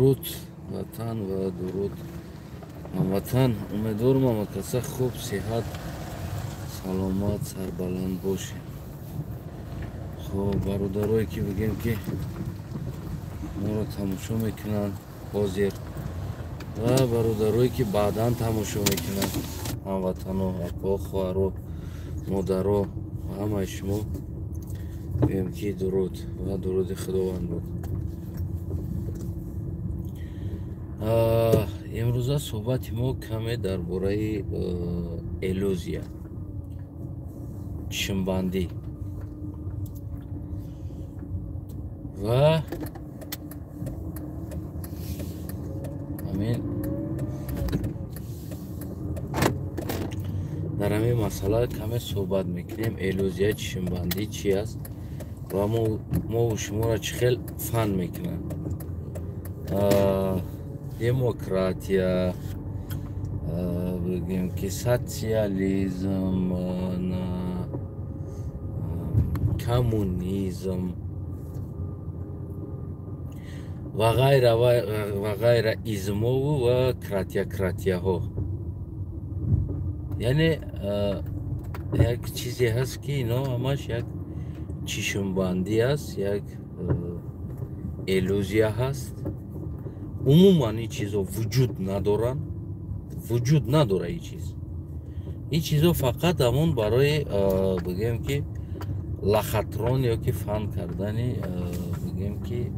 درود وطن و درود هموطن. امیدوارم همه کسا خوب صحت سلامت سربلند باشه. خب برادرایی که بگیم که ما رو تماشا میکنن حاضر و برادرایی که بعدا تماشا میکنن هموطن و اقا خواهر و مادر و همه شما بگیم که درود و درود خداوند بود. امروزه صحبت ما کمی درباره الوزیا چشمبندی و همین در همین مسئله کمی صحبت میکنیم. الوزیا چشمبندی چی است و ما و شما را چه خیلی فن میکنن. دموکراتیا بگیم که سوسیالیسم کمونیسم و غیره ایزمو و کراتیا ها. یعنی یک چیزی هست که اینا همش یک چشمبندی است، یک الوزیا هست. عموما این چیزا وجود نداره این چیزا فقط همون برای بگیم که لخطران یا که فن کردن بگیم که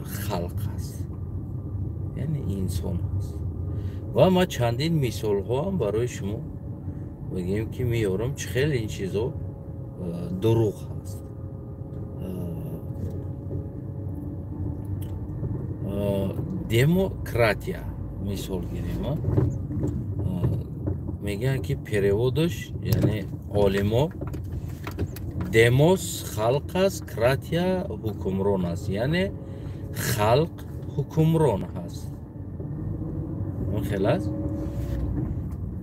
خلق هست، یعنی انسان هست. و ما چندین مثال ها هم برای شما بگیم که میارم چه خیلی این چیزا دروغ هست. دموکراتیا مثال گیریم، میگن که переводش یعنی عالما دموس خلق است، کراتیا حکمران است، یعنی خلق حکمران هست. اون خلاص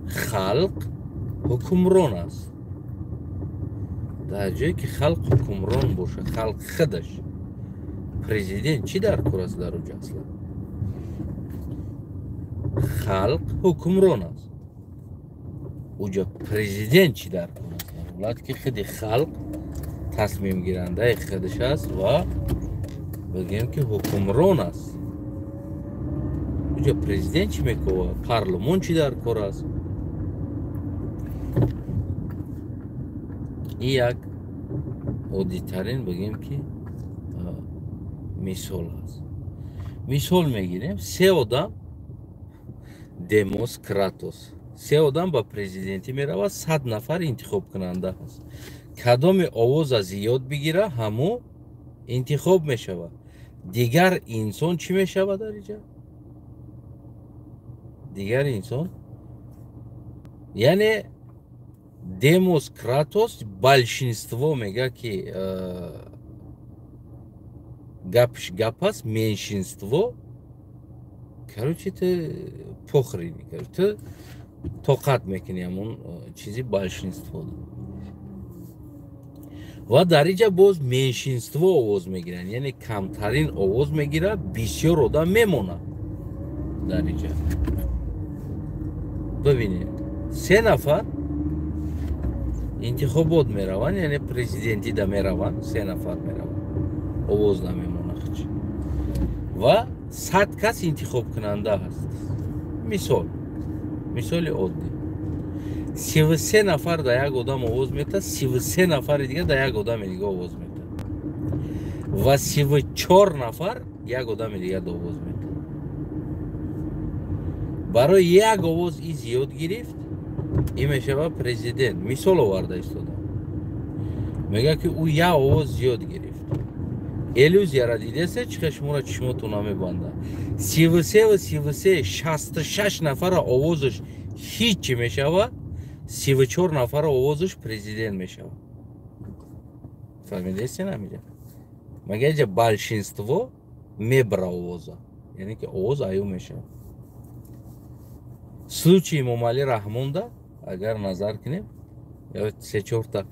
خلق حکمران است. در جایی که خلق حکمران باشه، خلق خودش پرزیدنت چی در کار است در اونجا؟ اصلا خلق حکمران است، اونجا پرزیدنت چی در کار است؟ ولات که خود خلق تصمیم گیرنده خودش است و بگیم که حکمران است. اونجا پرزیدنت چی میکنه؟ پارلمان چی در کار است؟ این یک عادی‌ترین بگیم که مثال هست. مثال میگیریم سه آدم دموکراتوس، سه آدم با پرزیدنتی میرود، 100 نفر انتخاب کننده هست. کدام آواز زیاد بگیره همو انتخاب میشود. دیگر انسان چی میشود در اینجا؟ دیگر انسان یعنی دموکراتوس большинство میگه که гап аст, меньшинство, короче, ты похрени, ты тоқат мекунӣ ҳамон чизи большинство. ва дар инҷа боз меньшинство овоз мегиранд, яъне камтарин овоз мегирад, бисёр одам мемонад дар инҷа. бибинед, 3 нафар интихобот мераванд, яъне президентида мераванд, 3 нафар мераванд, овоз намемонад. و 100 کس انتخاب کننده هست. مثال عادی 33 نفر در یک آدم آواز میده، 33 نفر دیگه در یک آدم دیگه آواز میده و 34 نفر یک آدم دیگه آواز میده. برای یک آواز این زیاد گرفت، این میشه پرزیدنت. مثال آورده ایستاده، میگه که او یک آواز زیاد گرفت. الوزیا را دیدسته چه شما چشماتون نمیبنده. 33 و 33 66 نفر آوازش هیچ میشوه، 34 نفر آوازش پرزیدنت میشوه. فهمیدید نمیگه؟ مگه اینجا большинство میبره آوازا، یعنی که آواز ایو میشه. случай امام علی رحمون ده اگر نظر کنیم یا 3-4 تا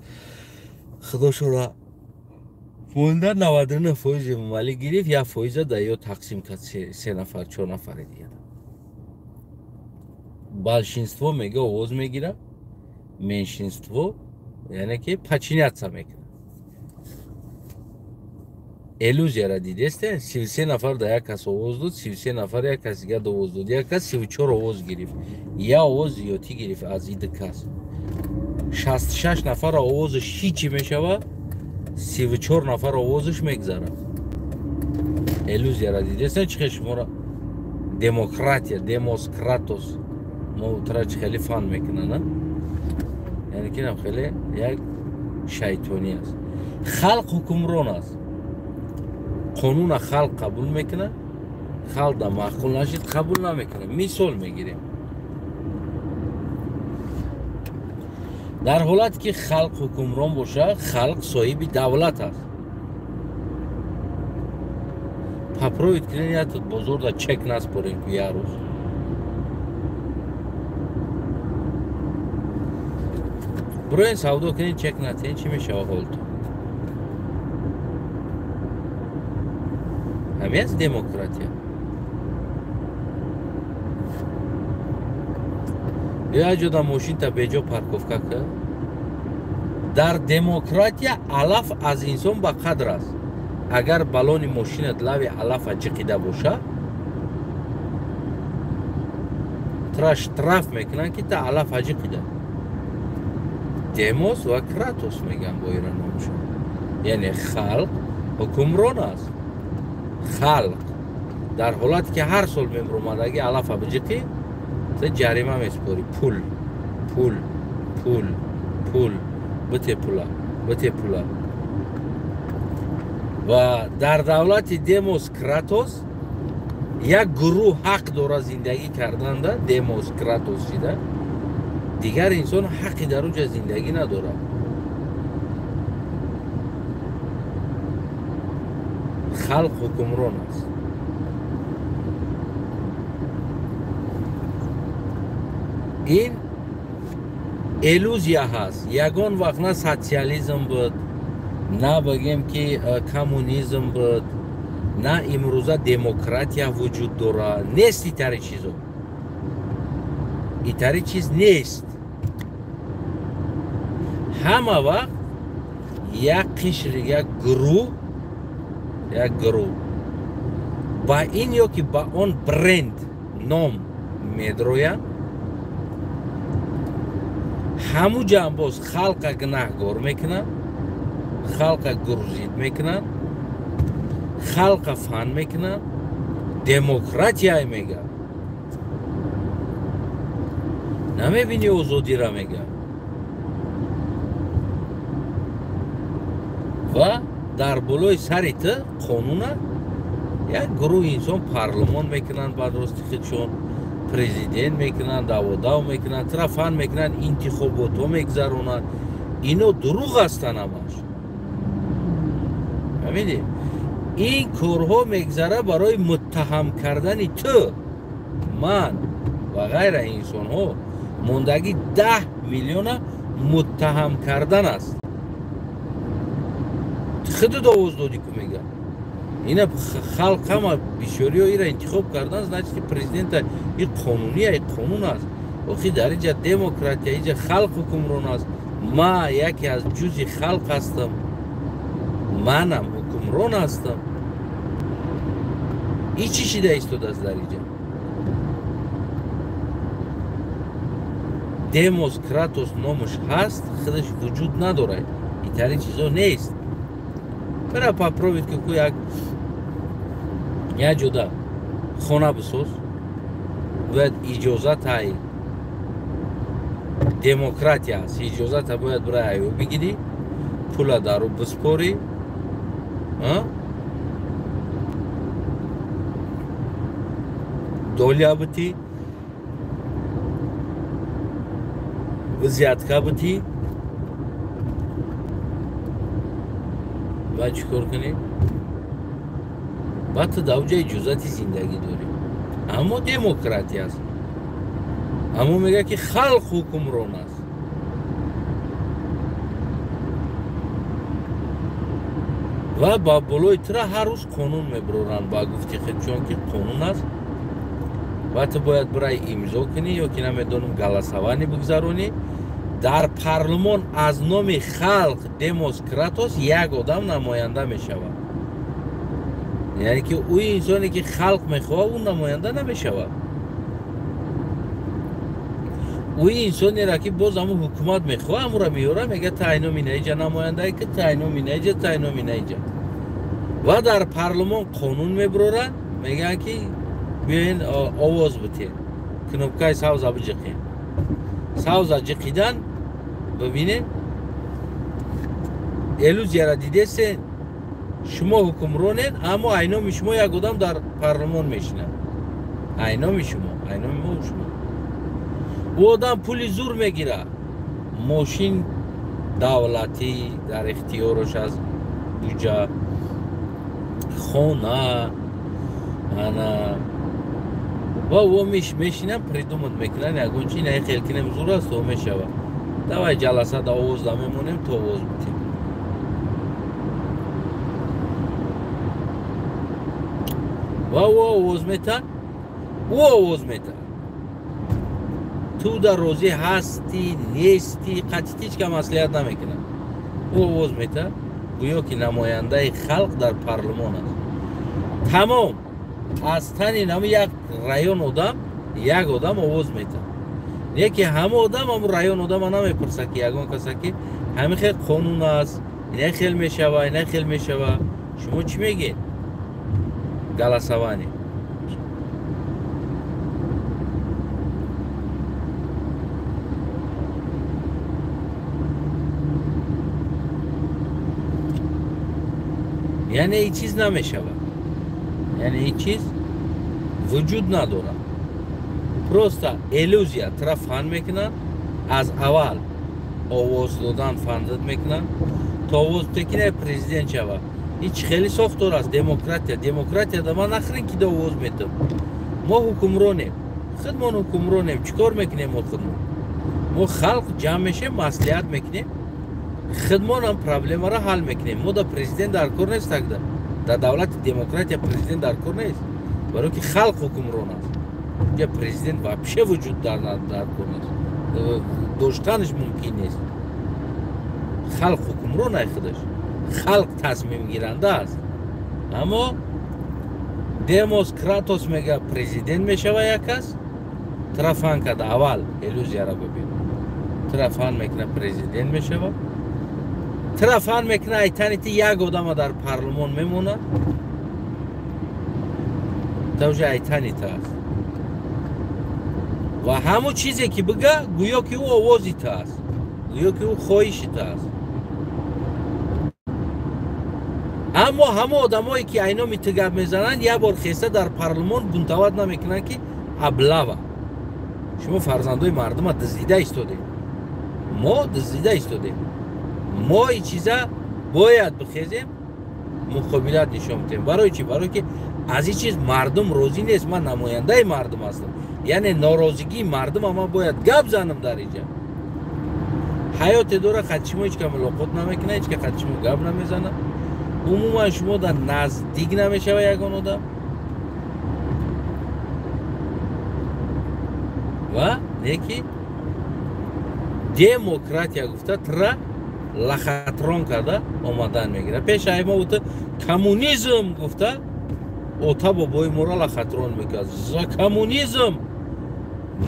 خداشو را Fonda 99% мали гирифт, 1% да ё тақсим кард 3 нафар 4 нафари дига. Большинство мега овоз мегирад, меншинство яъне ки подчиняться мекунад. Иллюзияро дидестен, 33 нафар да як кас овоз дод, 33 нафар як кас дига овоз дод, як кас 34 овоз гирифт. Я овоз зиёдтӣ гирифт аз иди кас. 66 нафар овозаш ҳичи мешавад, 34 нафар овозаш мегзарад. Иллюзияро дидестен, чӣ хел шуморо демократия, демоскратос мо чӣ хеле фан мекунанд, яъне ки хеле як шайтонӣ аст. Халқ ҳукмрон аст. қонуна халқ қабул мекунад, халқ да маъқул нашид қабул намекунад. Мисол мегирем. дар ҳолате ки халқ ҳукмрон бошад, халқ соҳиби давлат аст. Попробуйте кунед як тут бозор да чек наспорем ки як рӯз. Бироен савдо кунед, чек натиҳед, чӣ мешавад ҳолтон? ҳамин аст демократия. як ҷода мошинта беҷо парковка кард. Дар демократия алаф аз инсон ба қадр аст. Агар балони мошинат лави алафа ҷиқида бошад, тра штраф мекунанд ки та алафа ҷиқида. Демос ва кратос меган бо ира номшон. Яъне халқ ҳукмрон аст. Халқ дар ҳолате ки ҳар сол мемромадаги алафа биҷиқӣ, ҷарима меспори. Пул, пул, пул, пул, бите пула, бите пула. Ва дар давлати демоскратос як гурӯҳ ҳақ дорад зиндагӣ карданда, демоскратос шида, дигар инсон ҳаққи дар он ҷо зиндагӣ надорад. халқ ҳукмрон аст. ин иллюзия ҳаст. Ягон вақт на социализм буд, на бигем ки коммунизм буд, на имрӯза демократия вуҷуд дорад. Нест итари чизо. Итари чиз нест. ҳама вақт як қишр, як гурӯҳ ба ин ё ки ба он бренд ном медроянд, ҳамун ҷамъ боз халқа гунаҳгор мекунанд, халқа гурзид мекунанд, халқа фан мекунанд, демократия мегӯянд. намебини озодиро мегӯянд. ва дар болои сари ту қонуна як гурӯҳ инсон парлумон мекунанд, ба рости худшон президент мекунанд, даводав мекунанд, трафан мекунанд, интихоботҳо мегзаронанд. ино дурӯғ ҳастанд ҳамаш. ҳамиди ин корҳо мегзара барои муттаҳам кардани ту, ман ва ғайра инсонҳо. мондагӣ 10 миллиона муттаҳам кардан аст. худуд овоз додӣ ку мегӯяд. ина халқ ҳама бисёриҳо ира интихоб кардан, значит ки президента и қонуния, и қонун аст. охи дар инҷа демократия, инҷа халқ ҳукмрон аст. ман яке аз ҷузъи халқ ҳастам. манам ҳукмрон ҳастам. ин чӣ шида истодааст дар инҷа? демоскратос номаш ҳаст, худаш вуҷуд надорад. итари чизо нест. бара попробуй ки ку як ҷода хона бисоз, бояд иҷозатай демократия аст. иҷозата бояд барои айё бигирӣ, пула дару биспорӣ, доля битӣ, взятка битӣ. باید چیکار کنیم؟ باید تو در جای جزاتی زندگی داریم. اما دموکراتی است. اما میگه که خلق حکمران است. و با بلوی ترا هر روز قانون میبرورن با گفتی خود چون که قانون است و تو باید برای امضا کنی یا که نمیدونم گلاسوانی بگذارونی در پارلمان از نام خلق دموکراتوس یک آدم نماینده میشود یعنی که او انسانی که خلق میخواه اون نماینده نمیشود او انسانی را که باز همون حکومت میخواه همون را میاره میگه تعیین می نیجا نماینده که تعیین می نیجا و در پارلمان قانون میبرورن میگن که بیاین آواز بتین کنوبکای ساوزا بجقین ساوزا جقیدن ببینین الوز یارا دیده سن شما حکمرانید اما اینامی شما یک آدم در پارلمان میشینن اینامی شما او آدم پولی زور میگیره ماشین دولتی در اختیارش از بوجه خونه انا و او میشینن پریدومت میکنن یکون چی نه خیلی کنیم زور است و میشوه دوای جلسه دا آواز دا میمونیم تو آواز بتیم و او آواز میتن تو در روزی هستی نیستی قطعیتیش که مسئولیت نمیکنن او آواز میتن گویا که نماینده خلق در پارلمان است تمام از تنی نمی یک رایون آدم یک آدم آواز میتن یکی همه آدم هم رایون آدم نمیپرسه که یگان کسا که همه خیلی قانون است اینه خیلی میشوه شما چی میگین؟ گلاسوانی یعنی این چیز نمیشوه یعنی این چیز وجود نداره پروستا الوزیا طرف فن میکنن از اول آواز دادن فندد میکنن تا آواز تکنه پریزیدنت شوه هیچ خیلی ساختار است دموکراتیا دا ما نخرین که دا آواز میتم ما حکمرانیم چیکار میکنیم ما خلق جمع میشه مسئولیت میکنیم خدمان هم پرابلم را حل میکنیم ما دا پریزیدنت در کار نیست در دولت دموکراتیا پریزیدنت در کار نیست برای که خلق حکمران است یا پریزیدنت واپشه وجود در کار نیست داشتنش ممکن نیست خلق حکمران است خودش خلق تصمیم گیرنده است اما دموکراتوس میگه پریزیدنت میشوه یک کس طرفان که اول الوزیا را ببین طرفان میکنه پریزیدنت میشوه طرفان میکنه ایتانیتی یک آدم در پارلمان میمونه توجه ایتانیت است و همون چیزی که بگه گویا که او آوازی تا است گویا که او خواهشی تا است اما همه آدمایی که اینا میتگب میزنن یک بار خیسته در پارلمان بنتواد نمیکنن که ابلوا شما فرزندای مردم ها دزدیده ایستادیم ما دزدیده ایستادیم ما این چیزا باید بخیزیم مقابلت نشون بدیم برای چی؟ برای که از این چیز مردم راضی نیست من نماینده مردم هستم یعنی ناراضگی مردم اما باید گپ زنم در اینجا حیات دوره خدشما هیچ که ملاقات نمیکنه هیچ که خدشما گپ نمیزنه عموما شما در نزدیک نمیشه و یگان آدم و یکی دموکراتیا گفته ترا لخطران کرده آمدن میگیره پیش ایما اوتا کمونیزم گفته اوتا بابای مورا لخطران میکرد کمونیزم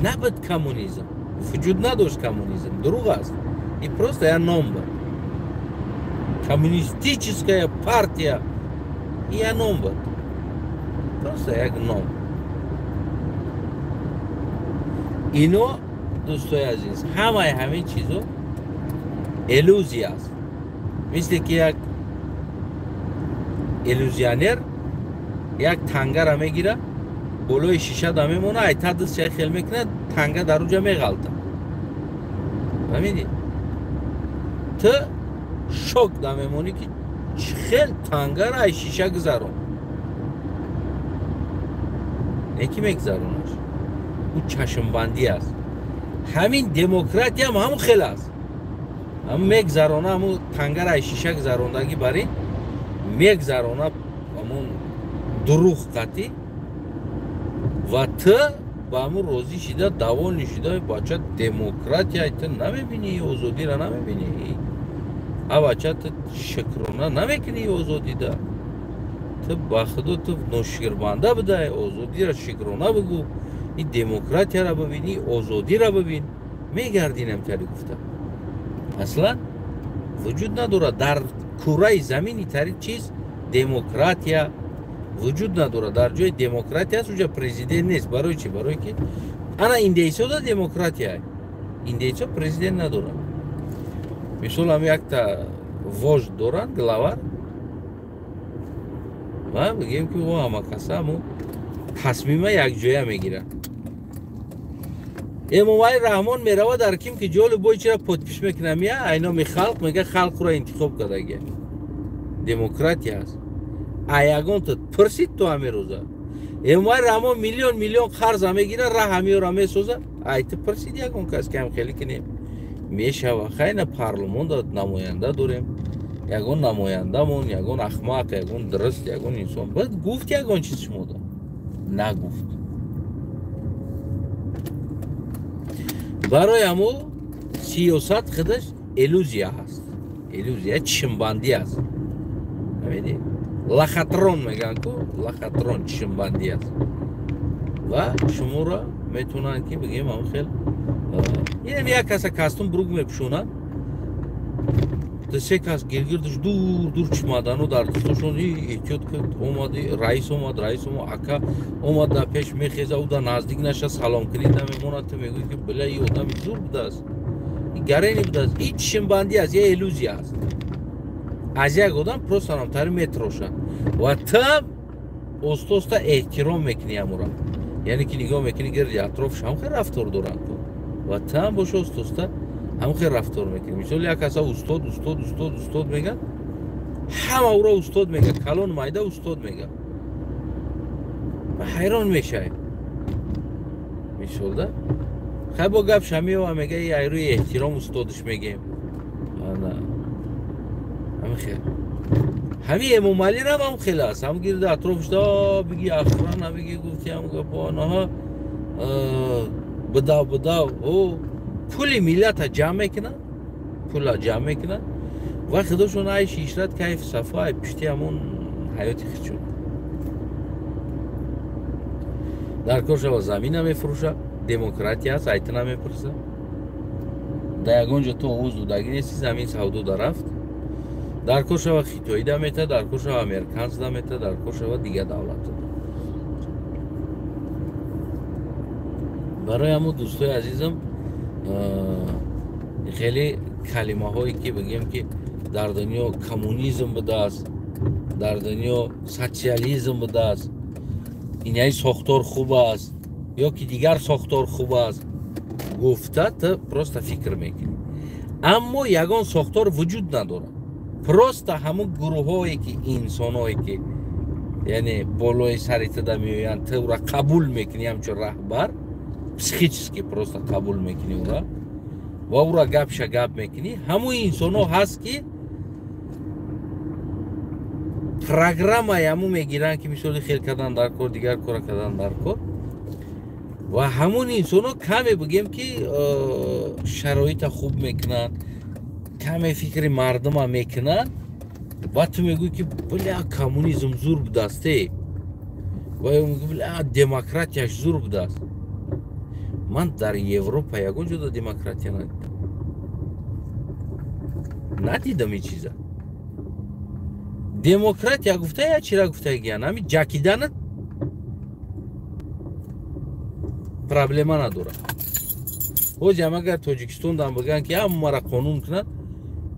نبود کمونیزم وجود نداشت کمونیزم دروغ است این پروسته یا نام بود коммунистическая партия и оно вот просто як ном اینو دوستای عزیز همه چیزو الوزیا است مثل که یک الوزیانر یک تنگه را میگیره بلوی شیشه دا میمونه ایتا دست چه خیل میکنه تنگه در اونجا میغلطه فهمیدی؟ تو شوک دا میمونی که خیل تنگه را ای شیشه گذارون یکی میگذارونش او چشم بندی است همین دموکراتی هم همون خیل است همون میگذارونه همون تنگه را ای شیشه گذاروندگی برای میگذرونه همون دروغ قطعی و تو با همون روزی شده دوال نشده بچه دموکراتی های تو نمیبینی آزادی را نمیبینی ها بچه تو شکرونه نمیکنی آزادی دا تو با خدا تو نوشیربنده بده آزادی را شکرونه بگو این دموکراتی را ببینی آزادی را ببین میگردینم تری گفته اصلا وجود نداره در کره زمینی تری چیز دموکراتیا وجود نداره در جای دموکراتی هست اونجا پرزیدنت نیست برای چی برای که انا ایندیسو دا دموکراتی های ایندیسو پرزیدنت نداره مثال هم یک تا وجد دارن گلاور و بگیم که او همه کسا همون تصمیم یک جایه میگیرن امامای رحمان میروه در کیم که جول بای چرا پتپیش میکنه میه اینا می خلق میگه خلق را انتخاب کرده گه دموکراتی هست ایگان تو پرسید تو همه روزه امامای رحمان میلیون خرز همه گیره راه همه را میسوزه ای تو پرسید یکون کس که هم خیلی کنیم میشه و خیلی پارلمان داد نماینده داریم یگون نماینده مون یگون اخماق یگون درست یگون انسان باید گفت یگون چیز شما دا نگفت برای همو سیاست خودش الوزیا هست الوزیا چشمبندی هست نمیدی لخطرون میگن که لخطرون چشمبندی هست و شما را میتونن که بگیم هم خیلی یعنی یک کس کاستوم بروگ میپشونن سه کس گرگردش دور چمادانو در دستشون احتیاط کرد اومد رئیس اومد اکا اومد در پیش میخیزه او در نزدیک نشه سلام کنید نمیمونه تو میگوی که بله این آدم زور بوده است این گرینی بوده است این چشمبندی است یه الوزی است از یک آدم پروستانمتر میتروشن و تم اوستا احترام میکنی امورا یعنی که نگاه میکنی گرد اطرافش هم خیلی رفتار دارن و تم باشه اوستا هم خیلی رفتار میکنی مثال یک کسا استاد میگن همه او را استاد میگن کلان مایده استاد میگن و حیران میشه مثال ده خیلی با گپ شمی و میگه ای ایروی احترام استادش میگیم نه همه خیلی همین امام علی را هم خیلی هست هم گیرده اطرافش دا بگی اخران نبگی گفتی هم گفت آنها بدا او پولی ملت جمع میکنن پول جمع میکنن و خودشون عیش اشرت کیف صفای پشتی همون حیاتی خیچون در کارش و زمین هم میفروشه دموکراتی هست ایتن هم میپرسه در یکونجا تو اوزو داگی نیستی زمین سودو در رفت در کارش و خیتوی دا میته در کارش و امریکانز دا میته در کارش و دیگه دولت دا برای همون دوستای عزیزم خیلی کلمه هایی که بگیم که در دنیا کمونیسم بوده است در دنیا سوسیالیسم بوده است اینای ساختار خوب است یا که دیگر ساختار خوب است گفته تو پروست فکر میکنی اما یگان ساختار وجود نداره پروست همون گروه هایی که انسان هایی که یعنی بالای سریت دا میوین تو را قبول میکنی همچون رهبر پسیخیچسکی پروست قبول میکنی او را و او را گپ شگپ میکنی همون انسان ها هست که پروگرام همون میگیرن که مثال خیل کردن در کار دیگر کار کردن در کار و همون انسان ها کمی بگیم که شرایط خوب میکنن کمی فکر مردم ها میکنن و تو میگوی که بله کمونیزم زور بوده است و میگوی بله دموکراتیش زور بوده است من در اروپا یکون جدا دموکراتی ندیدم این چیزا دموکراتی گفته یا چی را گفته گیان همین جاکیدن پرابلما نداره حجم اگر تاجیکستان دام بگن که هم مرا قانون کنن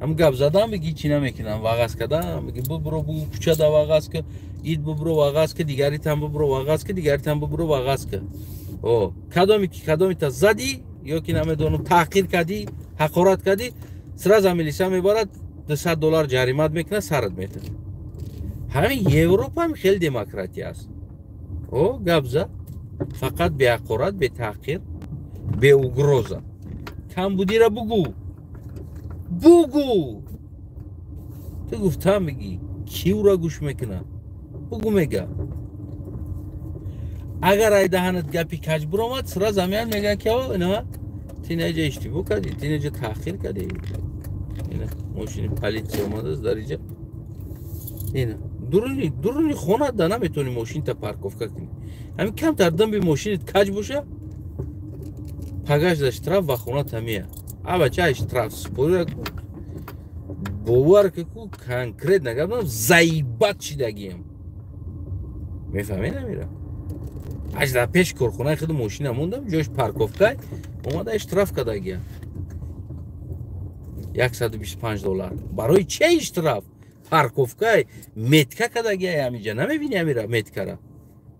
هم گپ زدن بگی چی نمیکنن واغاز کردن میگی برو بو کوچه دا واغاز که اید برو واغاز که دیگری تام برو واغاز که دیگری تام برو واغاز که او کدامی تا زدی یا که نمیدونم تحقیر کردی حقارت کردی سر زمیلیسا میبرد $200 جریمت میکنه سرت میته همین اروپا هم خیلی دموکراتی است او گپ زد فقط به حقارت به تحقیر به اوگروزا کم بودی را بگو تو گفتم میگی کی او را گوش میکنه؟ بگو میگه اگر ای دهنت گپی کج برآمد سر زمین میگه که اینا تینجا اشتباه کردی، تینجا تاخیر کردی. اینا ماشین پلیس اومده از در اینجا. اینا درونی خونه دا نمیتونی ماشین تا پارکوفکا کنی. همین کم تردم به ماشینت کج باشه پگاش داشت طرف و خونه تمیه. آبا چایش طرف سپوره باور که کو کنکریت نگردم زایبات شدگیم. میفهمی نمیره. اجدا پیش کارخونه خود ماشین موندم جوش پارکوفکای اومده اشتراف کرده گیا $125 برای چه اشتراف پارکوفکای متکا کرده گیا همینجا نمیبینی همیرا متکا را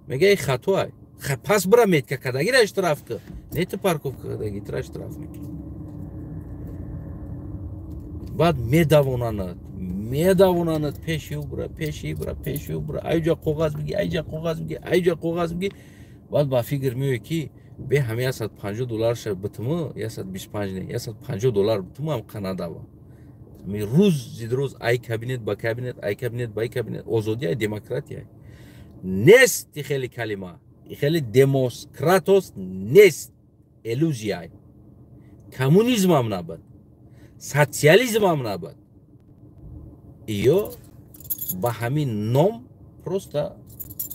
میگه ای خطوه پس برا متکا کرده گیا اشتراف که نه تو پارکوفکا کرده گیا تر اشتراف میکنی بعد میدوانند پیشی برا ایجا قوغاز بگی بعد با فکر میوی که به همه $150 شد بتمو $125 نه $150 بتمو هم کانادا و می روز زید روز ای کابینت با کابینت آزادی دموکراتی نیست خیلی کلمه خیلی دموکراتوس نیست الوزیا کمونیسم هم نبود سوسیالیسم هم نبود ایو با همین نام просто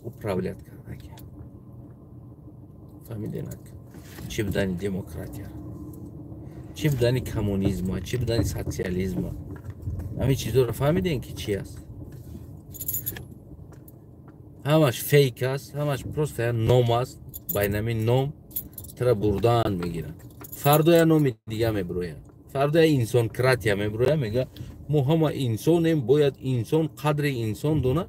управлять کرده فهمیدین چی بدانی دموکراتیا چی بدانی کمونیسم چی بدانی سوسیالیسم همین چیزا رو فهمیدین که چی است همش فیک است همش просто نام است بین همین نام ترا بردان میگیرن فردا یا نام دیگه میبروین فردا انسان کراتیا میبروین میگه ما همه انسانیم باید انسان قدر انسان دونه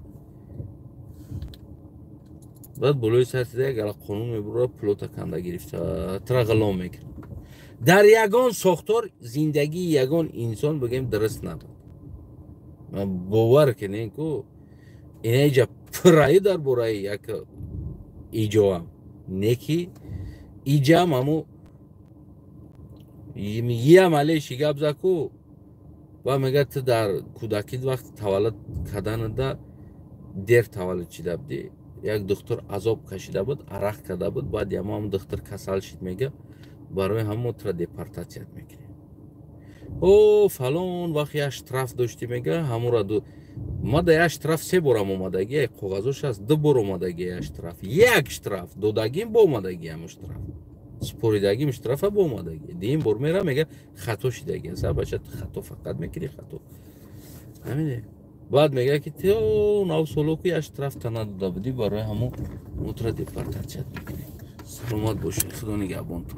بعد بلوی سرسیده اگر قانون میبره پلوتا کنده گرفته ترا غلام میکنه در یگان ساختار زندگی یگان انسان بگیم درست نبود من باور کنین که اینجا پرایی در برای یک ایجا هم نکی ایجا هم همو یه عمله شیگه بزاکو و میگه تو در کودکیت وقت تولد کردن دا دیر تولد شده بودی یک دختر عذاب کشیده بود عرق کرده بود بعد هم دختر کسل شد میگه برای همون تر دیپارتاسیت میکنه او فلان وقت یه اشتراف داشتی میگه همون را دو ما در اشتراف 3 بار هم اومدگی یک کاغذش هست 2 بار اومدگی اشتراف یک اشتراف دودگیم با اومدگی هم اشتراف سپوریدگیم اشتراف با اومدگی دیم بار میره میگه خطا شدگی هست بچه خطا فقط میکنی خطا همینه بعد میگه که تو ناو سولوکی اشتراف تنها داده بودی برای همون موتر دیپارتاسیت میکنی سلامت باشی خدا نگهبان تو